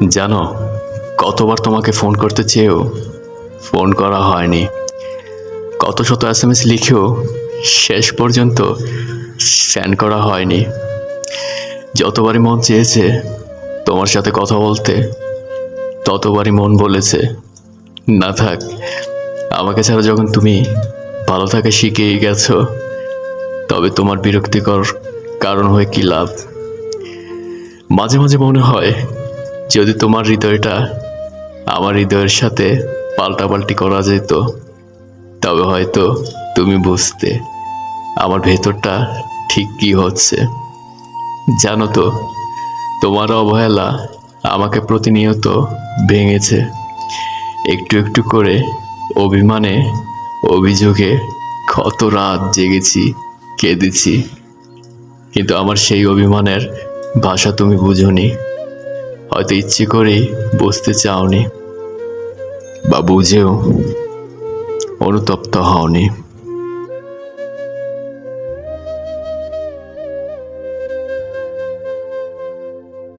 জানো, কতবার তোমাকে ফোন করতে চেয়েও ফোন করা হয়নি। কত শত SMS লিখেও শেষ পর্যন্ত সেন্ড করা হয়নি। যতবারই মন চেয়েছে তোমার সাথে কথা বলতে, ততবারই মন বলেছে না থাক। আমাকে ছাড়া যখন তুমি ভালো থাকা শিখেই গেছো, তবে তোমার বিরক্তিকর কারণ হয়ে কি লাভ? মাঝে মাঝে মনে হয়, যদি তোমার হৃদয়টা আমার হৃদয়ের সাথে পাল্টাপাল্টি করা যেত, তবে হয়তো তুমি বুঝতে আমার ভেতরটা ঠিক কি হচ্ছে। জানো তো, তোমার অবহেলা আমাকে প্রতিনিয়ত ভেঙেছে। একটু একটু করে অভিমানে, অভিযোগে কত রাত জেগেছি, কেঁদেছি। কিন্তু আমার সেই অভিমানের ভাষা তুমি বুঝোনি। হয়তো ইচ্ছে করেই বুঝতে চাওনি, বা বুঝেও অনুতপ্ত হওনি।